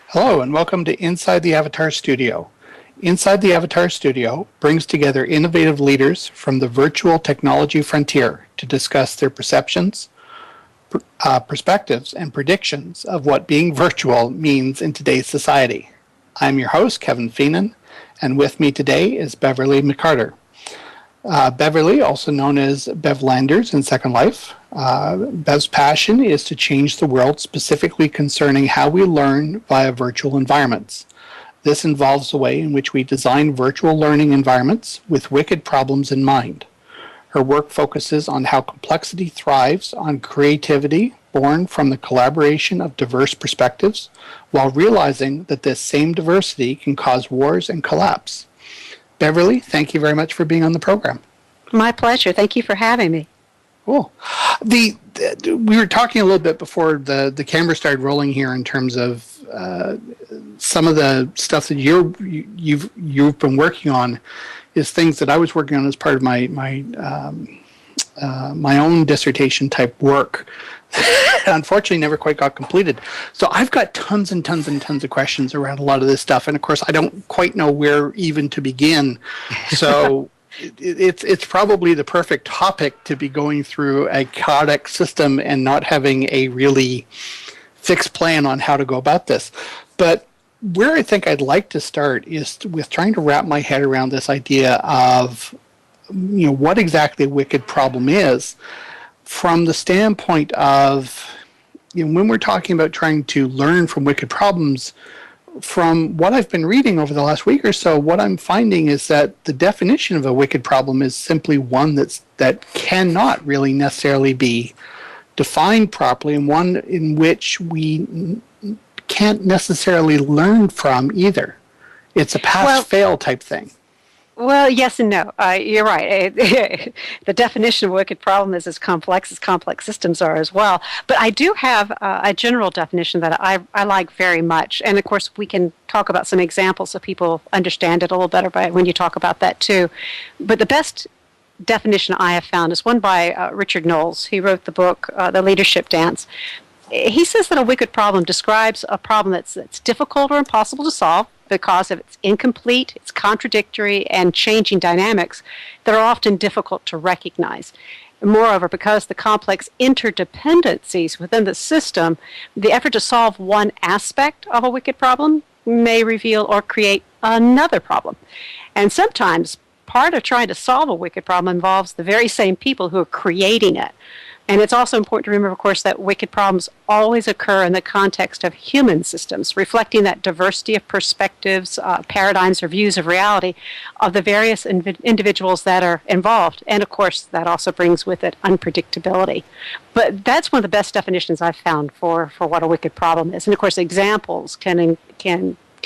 Hello and welcome to Inside the Avatar Studio. Inside the Avatar Studio brings together innovative leaders from the virtual technology frontier to discuss their perceptions, perspectives, and predictions of what being virtual means in today's society. I'm your host, Kevin Feenan, and with me today is Beverly McCarter. Beverly, also known as Bev Landers in Second Life. Bev's passion is to change the world, specifically concerning how we learn via virtual environments. This involves the way in which we design virtual learning environments with wicked problems in mind. Her work focuses on how complexity thrives on creativity born from the collaboration of diverse perspectives, while realizing that this same diversity can cause wars and collapse. Beverly, thank you very much for being on the program. My pleasure. Thank you for having me. Cool. We were talking a little bit before the camera started rolling here in terms of some of the stuff that you've been working on is things that I was working on as part of my own dissertation type work. Unfortunately, never quite got completed. So I've got tons and tons and tons of questions around a lot of this stuff, and of course, I don't quite know where even to begin. So it's probably the perfect topic to be going through a chaotic system and not having a really fixed plan on how to go about this. But where I think I'd like to start is with trying to wrap my head around this idea of, what exactly a wicked problem is, from the standpoint of, when we're talking about trying to learn from wicked problems, from what I've been reading over the last week or so, what I'm finding is that the definition of a wicked problem is simply one that cannot really necessarily be defined properly, and one in which we can't necessarily learn from either. It's a pass-fail type thing. Well, yes and no. You're right. The definition of a wicked problem is as complex systems are as well. But I do have a general definition that I like very much. And, of course, we can talk about some examples so people understand it a little better when you talk about that, too. But the best definition I have found is one by Richard Knowles. He wrote the book, The Leadership Dance. He says that a wicked problem describes a problem that's difficult or impossible to solve because of its incomplete, its contradictory, and changing dynamics that are often difficult to recognize. Moreover, because the complex interdependencies within the system, the effort to solve one aspect of a wicked problem may reveal or create another problem. And sometimes part of trying to solve a wicked problem involves the very same people who are creating it. And it's also important to remember, of course, that wicked problems always occur in the context of human systems, reflecting that diversity of perspectives, paradigms, or views of reality of the various individuals that are involved. And, of course, that also brings with it unpredictability. But that's one of the best definitions I've found for what a wicked problem is. And, of course, examples can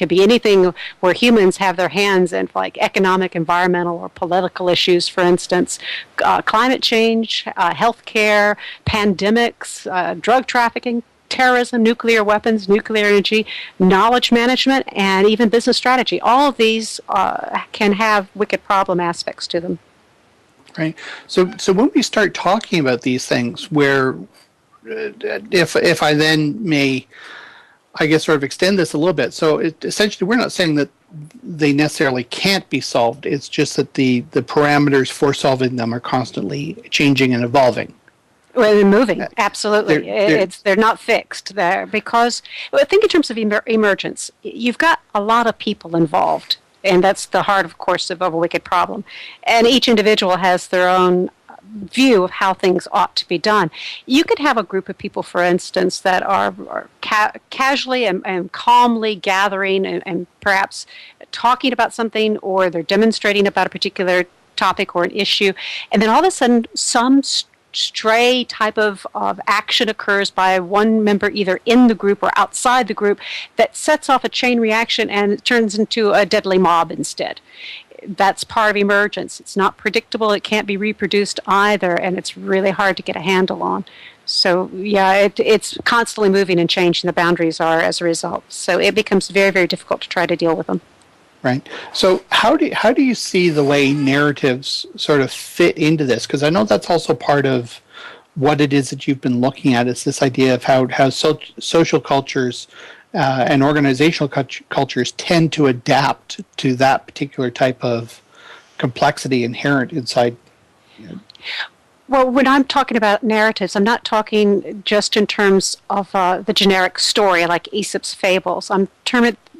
be anything where humans have their hands in, like economic, environmental, or political issues, for instance, climate change, healthcare, pandemics, drug trafficking, terrorism, nuclear weapons, nuclear energy, knowledge management, and even business strategy. All of these can have wicked problem aspects to them. Right. So when we start talking about these things, where if I then may, I guess, sort of extend this a little bit. So essentially, we're not saying that they necessarily can't be solved. It's just that the parameters for solving them are constantly changing and evolving. Well, they're moving. Absolutely. They're not fixed there because, think in terms of emergence. You've got a lot of people involved, and that's the heart, of course, of a wicked problem. And each individual has their own view of how things ought to be done. You could have a group of people, for instance, that are casually and calmly gathering and perhaps talking about something, or they're demonstrating about a particular topic or an issue, and then all of a sudden some stray type of action occurs by one member either in the group or outside the group that sets off a chain reaction and it turns into a deadly mob instead. That's part of emergence. It's not predictable. It can't be reproduced either, and it's really hard to get a handle on. So yeah, it's constantly moving and changing. The boundaries are as a result. So it becomes very, very difficult to try to deal with them. Right. So how do you see the way narratives sort of fit into this? Because I know that's also part of what it is that you've been looking at, is this idea of how social cultures and organizational cultures tend to adapt to that particular type of complexity inherent inside. Well, when I'm talking about narratives, I'm not talking just in terms of the generic story like Aesop's fables. I'm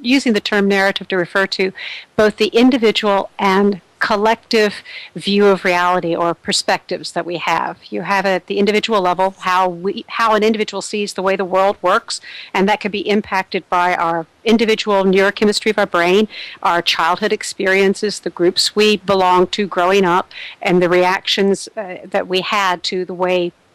using the term narrative to refer to both the individual and collective view of reality or perspectives that we have. You have at the individual level how an individual sees the way the world works, and that can be impacted by our individual neurochemistry of our brain, our childhood experiences, the groups we belong to growing up, and the reactions that we had to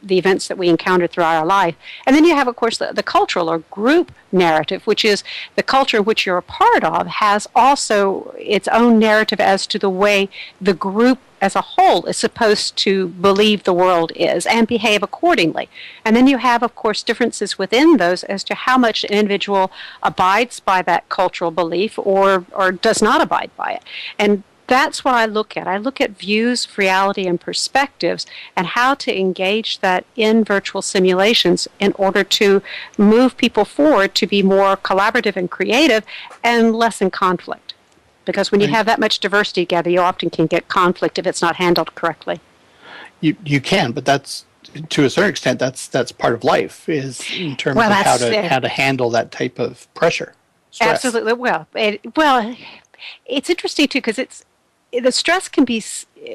the events that we encountered throughout our life. And then you have, of course, the cultural or group narrative, which is the culture which you're a part of has also its own narrative as to the way the group as a whole is supposed to believe the world is and behave accordingly. And then you have, of course, differences within those as to how much an individual abides by that cultural belief or does not abide by it. And that's what I look at. I look at views of reality and perspectives and how to engage that in virtual simulations in order to move people forward to be more collaborative and creative and less in conflict. Because when you have that much diversity together, you often can get conflict if it's not handled correctly. You can, but that's, to a certain extent, that's part of life, is in terms of how to handle that type of pressure, stress. Absolutely. It's interesting too because the stress can be,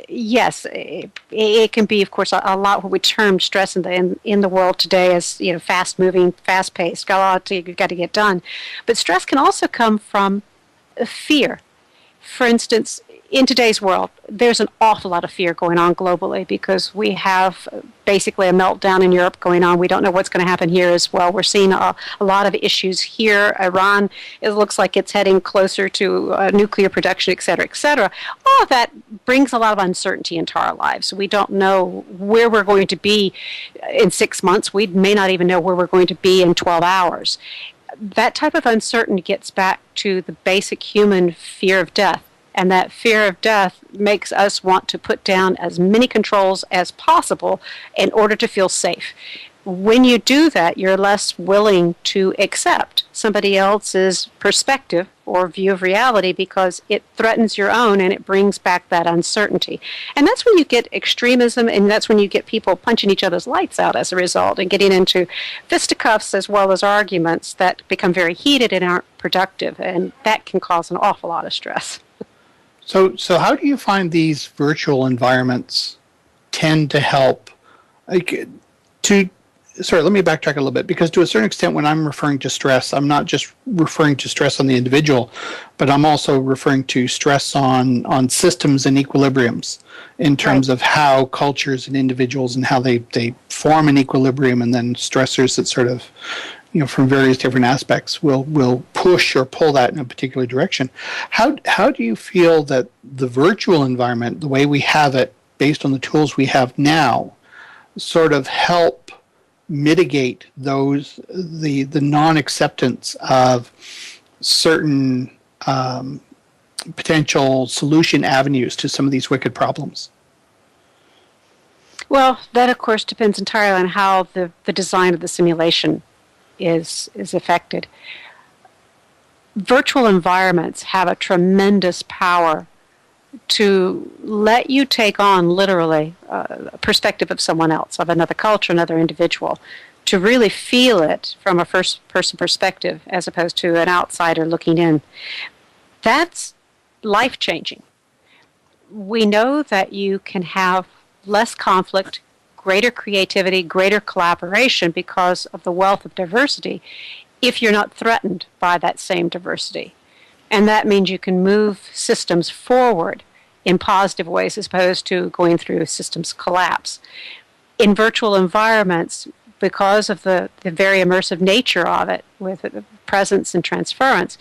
yes, it can be, of course, a lot what we term stress in the world today as, fast moving, fast paced, got a lot you've got to get done. But stress can also come from fear. For instance, in today's world, there's an awful lot of fear going on globally because we have basically a meltdown in Europe going on. We don't know what's going to happen here as well. We're seeing a lot of issues here. Iran, it looks like it's heading closer to nuclear production, et cetera, et cetera. All of that brings a lot of uncertainty into our lives. We don't know where we're going to be in 6 months. We may not even know where we're going to be in 12 hours. That type of uncertainty gets back to the basic human fear of death. And that fear of death makes us want to put down as many controls as possible in order to feel safe. When you do that, you're less willing to accept somebody else's perspective or view of reality because it threatens your own and it brings back that uncertainty. And that's when you get extremism, and that's when you get people punching each other's lights out as a result and getting into fisticuffs as well as arguments that become very heated and aren't productive. And that can cause an awful lot of stress. So how do you find these virtual environments tend to help? Let me backtrack a little bit, because to a certain extent, when I'm referring to stress, I'm not just referring to stress on the individual, but I'm also referring to stress on systems and equilibriums in terms of how cultures and individuals and how they form an equilibrium, and then stressors that sort of, from various different aspects will push or pull that in a particular direction. How do you feel that the virtual environment, the way we have it based on the tools we have now, sort of help mitigate the non-acceptance of certain potential solution avenues to some of these wicked problems? Well, that of course depends entirely on how the design of the simulation is affected. Virtual environments have a tremendous power to let you take on literally a perspective of someone else, of another culture, another individual, to really feel it from a first-person perspective as opposed to an outsider looking in. That's life-changing. We know that you can have less conflict, greater creativity, greater collaboration because of the wealth of diversity if you're not threatened by that same diversity. And that means you can move systems forward in positive ways as opposed to going through systems collapse. In virtual environments, because of the very immersive nature of it, with presence and transference,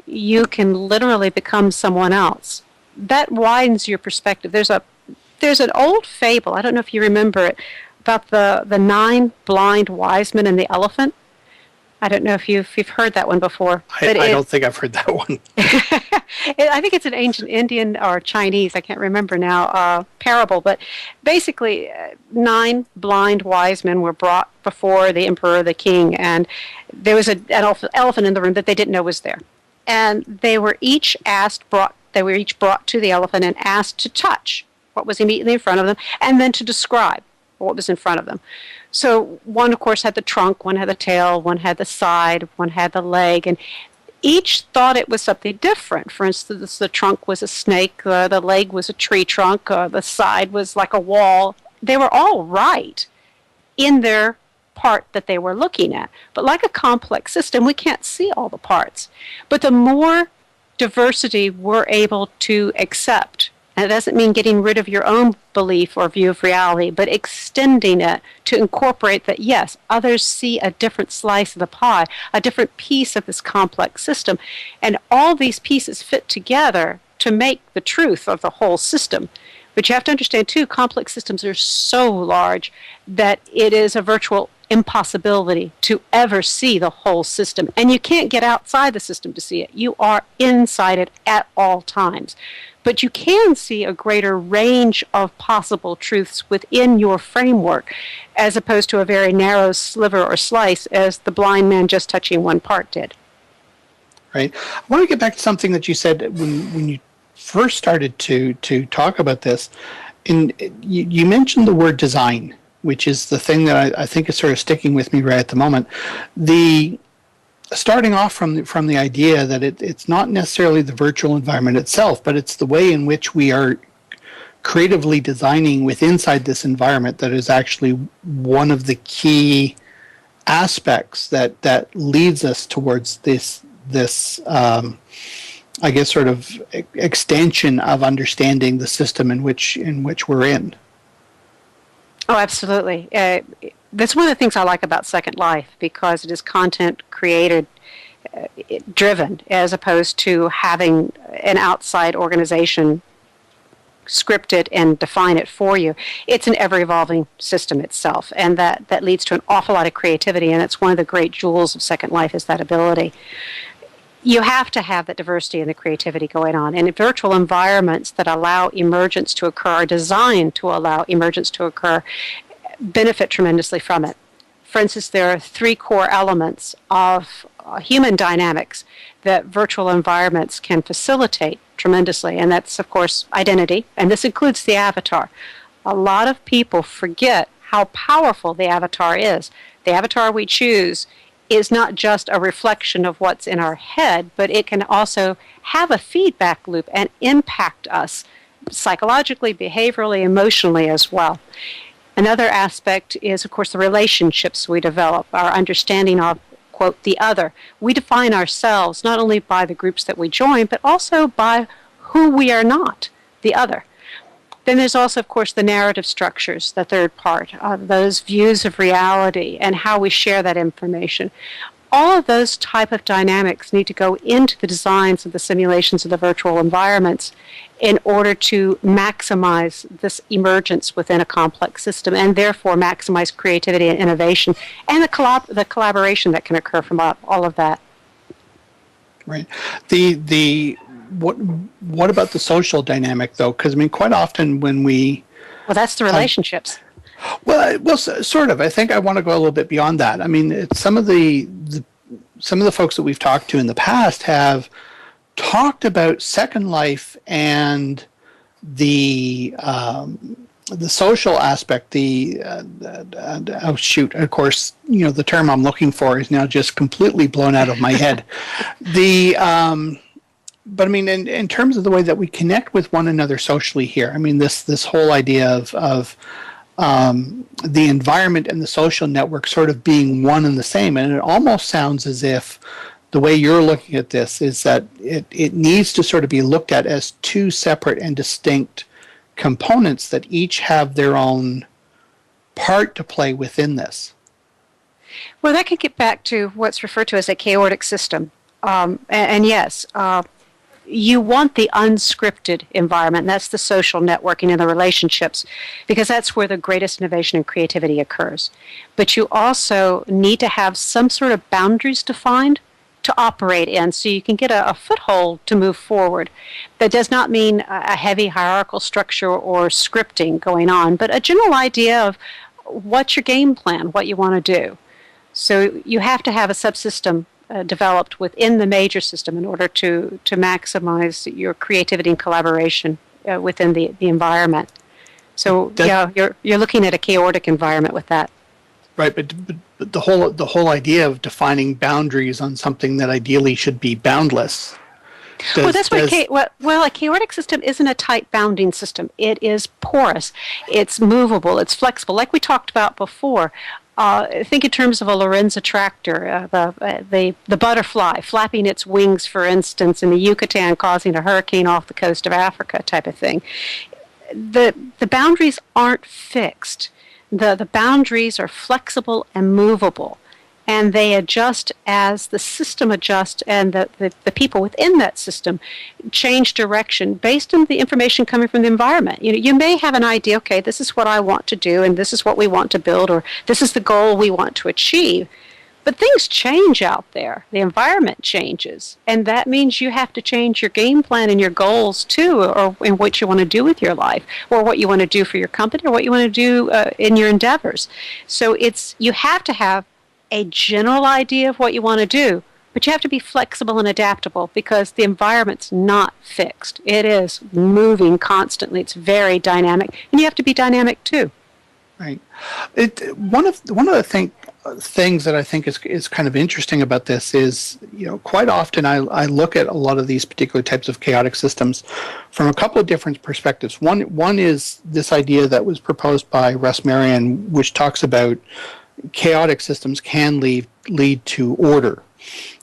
you can literally become someone else. That widens your perspective. There's an old fable, I don't know if you remember it, about the nine blind wise men and the elephant. I don't know if you've heard that one before. I don't think I've heard that one. I think it's an ancient Indian or Chinese, I can't remember now, parable. But basically, nine blind wise men were brought before the emperor, the king, and there was an elephant in the room that they didn't know was there. And they were each brought to the elephant and asked to touch what was immediately in front of them, and then to describe what was in front of them. So one, of course, had the trunk, one had the tail, one had the side, one had the leg, and each thought it was something different. For instance, the trunk was a snake, the leg was a tree trunk, the side was like a wall. They were all right in their part that they were looking at. But like a complex system, we can't see all the parts. But the more diversity we're able to accept, and it doesn't mean getting rid of your own belief or view of reality, but extending it to incorporate that, yes, others see a different slice of the pie, a different piece of this complex system. And all these pieces fit together to make the truth of the whole system. But you have to understand, too, complex systems are so large that it is a virtual impossibility to ever see the whole system. And you can't get outside the system to see it. You are inside it at all times. But you can see a greater range of possible truths within your framework, as opposed to a very narrow sliver or slice, as the blind man just touching one part did. Right. I want to get back to something that you said when you first started to talk about this. And you mentioned the word design, which is the thing that I think is sort of sticking with me right at the moment. Starting off from the idea that it's not necessarily the virtual environment itself, but it's the way in which we are creatively designing inside this environment that is actually one of the key aspects that leads us towards this I guess sort of extension of understanding the system in which we're in. Oh, absolutely. That's one of the things I like about Second Life, because it is content created driven, as opposed to having an outside organization script it and define it for you. It's an ever-evolving system itself, and that leads to an awful lot of creativity, and it's one of the great jewels of Second Life is that ability. You have to have that diversity and the creativity going on. And virtual environments that allow emergence to occur, are designed to allow emergence to occur, benefit tremendously from it. For instance, there are three core elements of human dynamics that virtual environments can facilitate tremendously, and that's, of course, identity, and this includes the avatar. A lot of people forget how powerful the avatar is. The avatar we choose is not just a reflection of what's in our head, but it can also have a feedback loop and impact us psychologically, behaviorally, emotionally as well. Another aspect is, of course, the relationships we develop, our understanding of, quote, the other. We define ourselves not only by the groups that we join, but also by who we are not, the other. Then there's also, of course, the narrative structures, the third part, those views of reality and how we share that information. All of those type of dynamics need to go into the designs of the simulations of the virtual environments in order to maximize this emergence within a complex system, and therefore maximize creativity and innovation and the collaboration that can occur from all of that. Right. What about the social dynamic, though? Because, I mean, quite often when we... Well, that's the relationships. Well, sort of. I think I want to go a little bit beyond that. I mean, some of the folks that we've talked to in the past have talked about Second Life and the social aspect. Oh shoot! Of course, the term I'm looking for is now just completely blown out of my head. But I mean, in terms of the way that we connect with one another socially here, I mean, this whole idea of the environment and the social network sort of being one and the same, and it almost sounds as if the way you're looking at this is that it needs to sort of be looked at as two separate and distinct components that each have their own part to play within this. Well, that could get back to what's referred to as a chaotic system. And yes, you want the unscripted environment. And that's the social networking and the relationships, because that's where the greatest innovation and creativity occurs. But you also need to have some sort of boundaries defined to operate in so you can get a foothold to move forward. That does not mean a heavy hierarchical structure or scripting going on, but a general idea of what's your game plan, what you want to do. So you have to have a subsystem developed within the major system in order to maximize your creativity and collaboration within the environment. So you're looking at a chaotic environment with that. Right, but the whole idea of defining boundaries on something that ideally should be boundless. That's why a chaotic system isn't a tight bounding system. It is porous. It's movable. It's flexible. Like we talked about before. Think in terms of a Lorenz attractor, the butterfly flapping its wings, for instance, in the Yucatan, causing a hurricane off the coast of Africa, type of thing. The boundaries aren't fixed. The boundaries are flexible and movable, and they adjust as the system adjusts and the people within that system change direction based on the information coming from the environment. You may have an idea, okay, this is what I want to do, and this is what we want to build, or this is the goal we want to achieve. But things change out there. The environment changes, and that means you have to change your game plan and your goals too, or in what you want to do with your life, or what you want to do for your company, or what you want to do in your endeavors. So you have to have a general idea of what you want to do, but you have to be flexible and adaptable because the environment's not fixed. It is moving constantly. It's very dynamic, and you have to be dynamic too. Right. One of the things that I think is kind of interesting about this is, quite often I look at a lot of these particular types of chaotic systems from a couple of different perspectives. One is this idea that was proposed by Russ Marion, which talks about chaotic systems can lead to order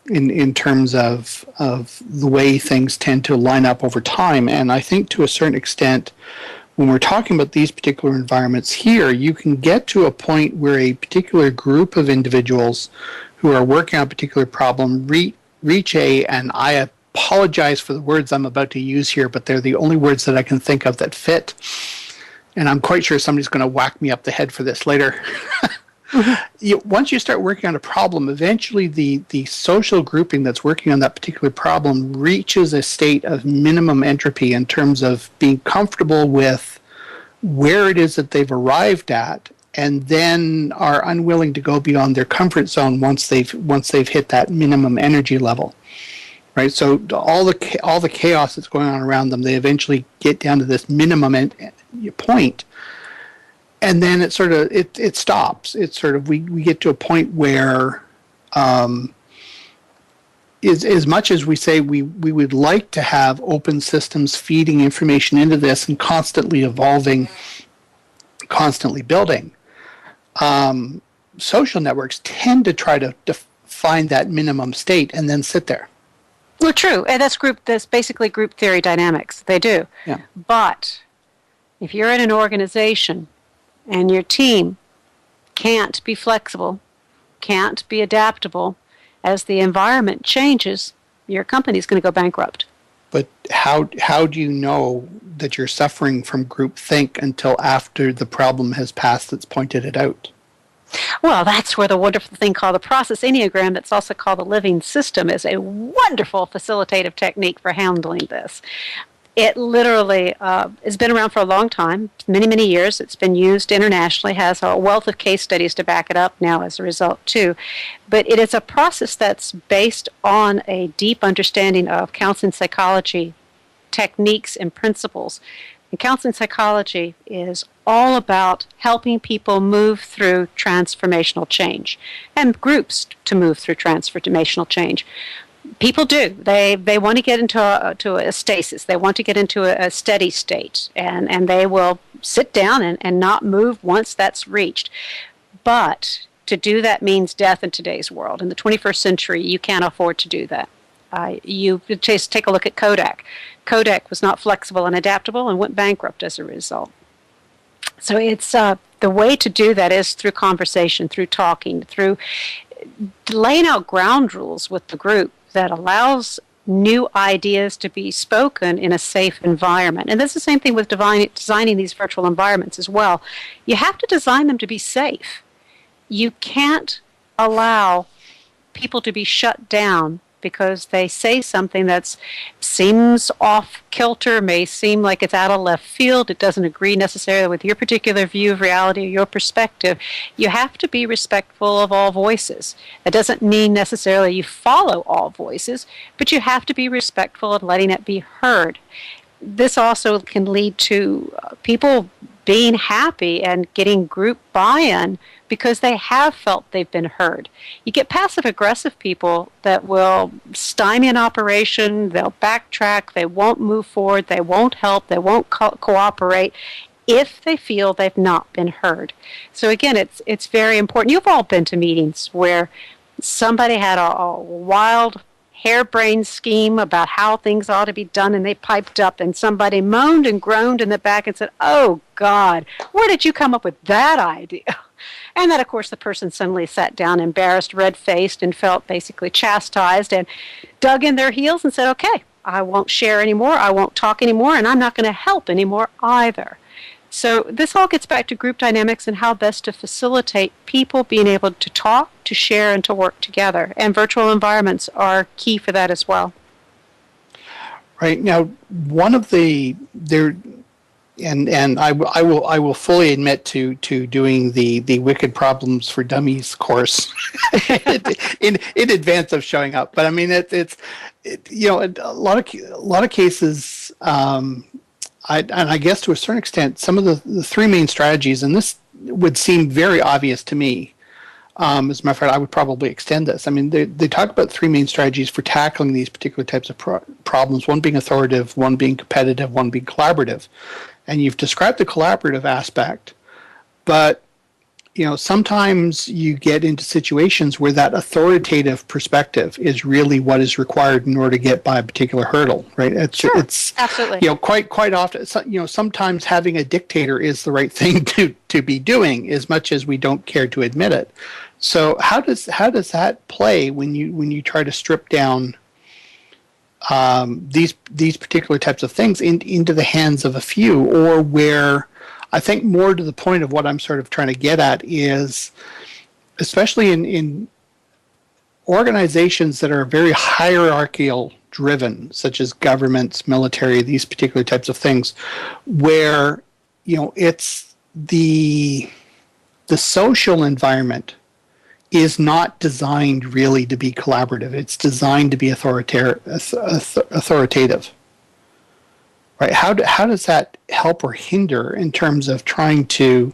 in terms of the way things tend to line up over time. And I think to a certain extent, when we're talking about these particular environments here, you can get to a point where a particular group of individuals who are working on a particular problem reach and I apologize for the words I'm about to use here, but they're the only words that I can think of that fit. And I'm quite sure somebody's going to whack me up the head for this later. Once you start working on a problem, eventually the social grouping that's working on that particular problem reaches a state of minimum entropy in terms of being comfortable with where it is that they've arrived at, and then are unwilling to go beyond their comfort zone once they've hit that minimum energy level. Right? So all the chaos that's going on around them, they eventually get down to this minimum point. And then it stops. It's sort of we get to a point where, as much as we say we would like to have open systems feeding information into this and constantly evolving, constantly building, social networks tend to try to find that minimum state and then sit there. Well, true. And that's basically group theory dynamics. They do. Yeah. But if you're in an organization and your team can't be flexible, can't be adaptable, as the environment changes, your company's going to go bankrupt. But how do you know that you're suffering from groupthink until after the problem has passed that's pointed it out? Well, that's where the wonderful thing called the process enneagram, that's also called the living system, is a wonderful facilitative technique for handling this. It literally has been around for a long time, many, many years. It's been used internationally, has a wealth of case studies to back it up now as a result, too. But it is a process that's based on a deep understanding of counseling psychology techniques and principles. And counseling psychology is all about helping people move through transformational change and groups to move through transformational change. People do. They want to get into a stasis. They want to get into a steady state, and they will sit down and not move once that's reached. But to do that means death in today's world. In the 21st century, you can't afford to do that. You just take a look at Kodak. Kodak was not flexible and adaptable and went bankrupt as a result. So it's the way to do that is through conversation, through talking, through laying out ground rules with the group that allows new ideas to be spoken in a safe environment. And that's the same thing with designing these virtual environments as well. You have to design them to be safe. You can't allow people to be shut down because they say something that seems off kilter, may seem like it's out of left field, it doesn't agree necessarily with your particular view of reality or your perspective. You have to be respectful of all voices. That doesn't mean necessarily you follow all voices, but you have to be respectful of letting it be heard. This also can lead to people being happy and getting group buy-in because they have felt they've been heard. You get passive-aggressive people that will stymie an operation, they'll backtrack, they won't move forward, they won't help, they won't cooperate if they feel they've not been heard. So again, it's very important. You've all been to meetings where somebody had a wild harebrained scheme about how things ought to be done, and they piped up, and somebody moaned and groaned in the back and said, "Oh, God, where did you come up with that idea?" And then, of course, the person suddenly sat down, embarrassed, red-faced, and felt basically chastised and dug in their heels and said, "Okay, I won't share anymore, I won't talk anymore, and I'm not going to help anymore either." So this all gets back to group dynamics and how best to facilitate people being able to talk, to share, and to work together. And virtual environments are key for that as well. Right. Now, one of the there, and I will fully admit to doing the Wicked Problems for Dummies course in advance of showing up. But I mean, it's a lot of cases. And I guess to a certain extent, some of the three main strategies, and this would seem very obvious to me. As a matter of fact, I would probably extend this. I mean, they talk about three main strategies for tackling these particular types of problems, one being authoritative, one being competitive, one being collaborative. And you've described the collaborative aspect, but sometimes you get into situations where that authoritative perspective is really what is required in order to get by a particular hurdle, right? It's absolutely. Quite often, sometimes having a dictator is the right thing to be doing, as much as we don't care to admit it. So how does that play when you try to strip down these particular types of things into the hands of a few, or where I think more to the point of what I'm sort of trying to get at is, especially in organizations that are very hierarchical driven, such as governments, military, these particular types of things, where it's the social environment is not designed really to be collaborative. It's designed to be authoritative. Right? How does that help or hinder in terms of trying to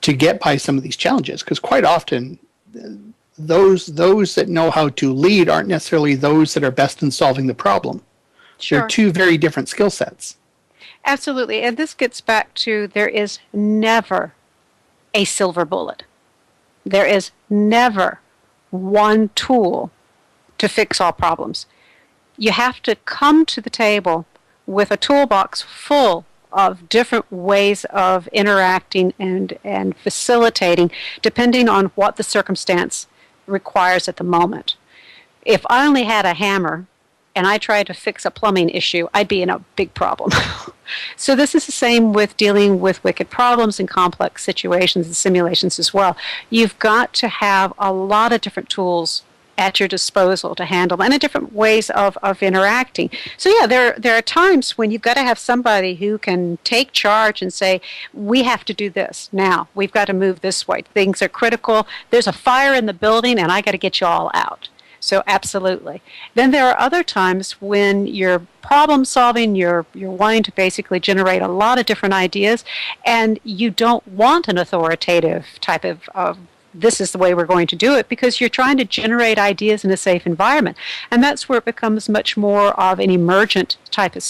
get by some of these challenges? Because quite often, those that know how to lead aren't necessarily those that are best in solving the problem. Sure. They're two very different skill sets. Absolutely. And this gets back to there is never a silver bullet. There is never one tool to fix all problems. You have to come to the table with a toolbox full of different ways of interacting and facilitating, depending on what the circumstance requires at the moment. If I only had a hammer and I tried to fix a plumbing issue, I'd be in a big problem. So this is the same with dealing with wicked problems and complex situations and simulations as well. You've got to have a lot of different tools at your disposal to handle, and different ways of interacting. So yeah, there are times when you've got to have somebody who can take charge and say, we have to do this now. We've got to move this way. Things are critical. There's a fire in the building, and I got to get you all out. So absolutely. Then there are other times when you're problem solving, you're wanting to basically generate a lot of different ideas, and you don't want an authoritative type of this is the way we're going to do it, because you're trying to generate ideas in a safe environment. And that's where it becomes much more of an emergent type of